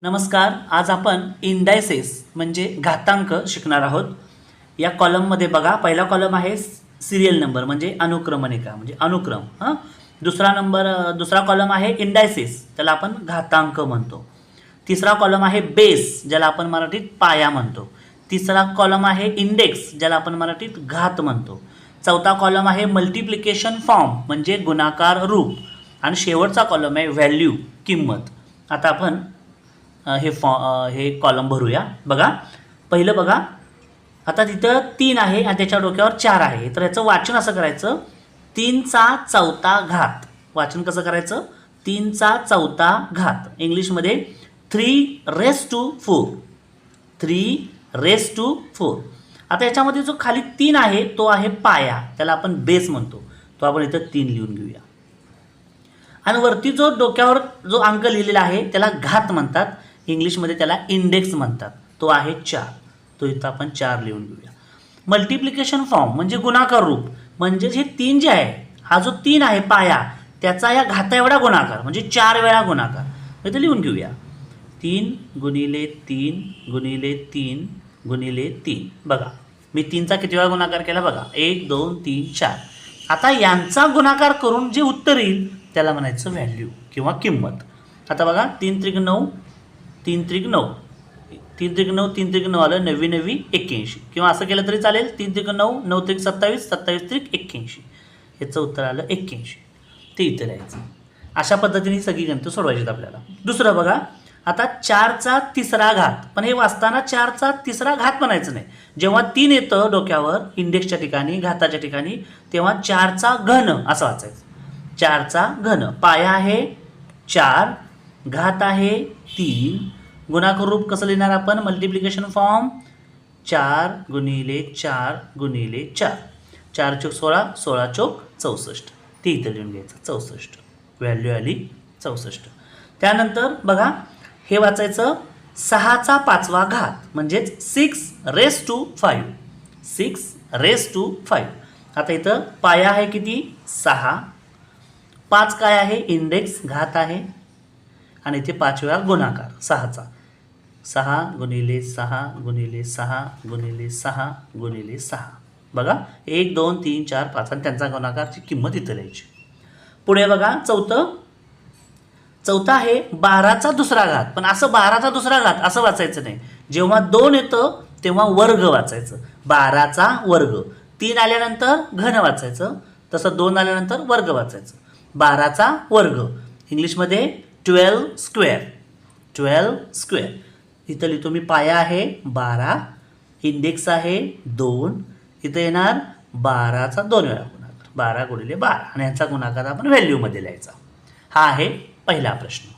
नमस्कार. आज आपण इंडायसेस म्हणजे घातांक शिकणार आहोत. या कॉलममध्ये बघा, पहिला कॉलम आहे सिरियल नंबर म्हणजे अनुक्रमणिका म्हणजे अनुक्रम. दुसरा कॉलम आहे इंडायसेस, त्याला आपण घातांक म्हणतो. तिसरा कॉलम आहे बेस, ज्याला आपण मराठीत पाया म्हणतो. तिसरा कॉलम आहे इंडेक्स, ज्याला आपण मराठीत घात म्हणतो. चौथा कॉलम आहे मल्टिप्लिकेशन फॉर्म म्हणजे गुणाकार रूप. आणि शेवटचा कॉलम आहे व्हॅल्यू किंमत. आता आपण हे कॉलम भरूया. बघा, पहिलं बघा, आता तिथं 3 आहे आणि त्याच्या डोक्यावर 4 आहे. तर याचं वाचन असं करायचं, 3चा चौथा घात. वाचन कसं करायचं? 3चा चौथा घात. इंग्लिशमध्ये 3⁴. 3⁴. आता याच्यामध्ये जो खाली 3 आहे तो आहे पाया, त्याला आपण बेस म्हणतो. तो आपण इथं 3 लिहून घेऊया. आणि वरती जो डोक्यावर जो अंक लिहिलेला आहे त्याला घात म्हणतात. इंग्लिशमध्ये त्याला इंडेक्स म्हणतात. तो आहे 4. तो इथं आपण 4 लिहून घेऊया. मल्टिप्लिकेशन फॉर्म म्हणजे गुणाकार रूप, म्हणजे हे 3 जे आहे, हा जो 3 आहे पाया, त्याचा या घाता एवढा गुणाकार म्हणजे 4 वेळा गुणाकार. इथं लिहून घेऊया. 3 गुणिले 3 गुणिले 3 गुणिले 3. बघा, मी 3चा किती वेळा गुणाकार केला बघा, 1 2 3 4. आता यांचा गुणाकार करून जे उत्तर येईल त्याला म्हणायचं व्हॅल्यू किंवा किंमत. आता बघा, 3 त्रिक 9, 3 त्रिक 9, 3 त्रिक 9, 3 त्रिक 9 आलं 9 9 81. किंवा असं केलं तरी चालेल, 3 त्रिक 9, 9 त्रिक 27, 27 त्रिक 81. याचं उत्तर आलं 81. ते इथं लिहायचं. अशा पद्धतीने सगळी गणितं सोडवायची आपल्याला. दुसरं बघा, आता 4चा तिसरा घात. पण हे वाचताना 4चा तिसरा घात म्हणायचं नाही. जेव्हा 3 येतं डोक्यावर इंडेक्सच्या ठिकाणी, घाताच्या ठिकाणी, तेव्हा 4चा घन असं वाचायचं. 4चा घन. पाया आहे 4, घात आहे 3. गुणाकार रूप कसं लिहिणार आपण? मल्टिप्लिकेशन फॉर्म 4 गुणिले 4 गुणिले 4. 4 चोक 16, 16 चोक 64. ते इथं लिहून घ्यायचं 64. व्हॅल्यू आली 64. त्यानंतर बघा, हे वाचायचं 6चा पाचवा घात म्हणजेच 6⁵. 6⁵. आता इथं पाया आहे किती? 6. 5 काय आहे? इंडेक्स, घात आहे. आणि इथे 5 वेळा गुणाकार 6चा. 6 गुणिले 6 गुणिले 6 गुणिले 6 गुणिले 6. बघा, 1 2 3 4 5 आणि त्यांचा गुणाकारची किंमत इथं लिहायची. पुढे बघा, चौथा आहे 12चा दुसरा घात. पण असं 12चा दुसरा घात असं वाचायचं नाही. जेव्हा 2 येतं तेव्हा वर्ग वाचायचं. 12चा वर्ग. 3 आल्यानंतर घन वाचायचं, तसं 2 आल्यानंतर वर्ग वाचायचं. 12चा वर्ग. इंग्लिशमध्ये 12². 12². इथं लिहितो मी. पाया आहे 12, इंडेक्स आहे 2. इथं येणार 12चा 2 वेळा गुणाकार, 12 गुणिले 12. आणि यांचा गुणाकार आपण व्हॅल्यूमध्ये लिहायचा. हा आहे पहिला प्रश्न.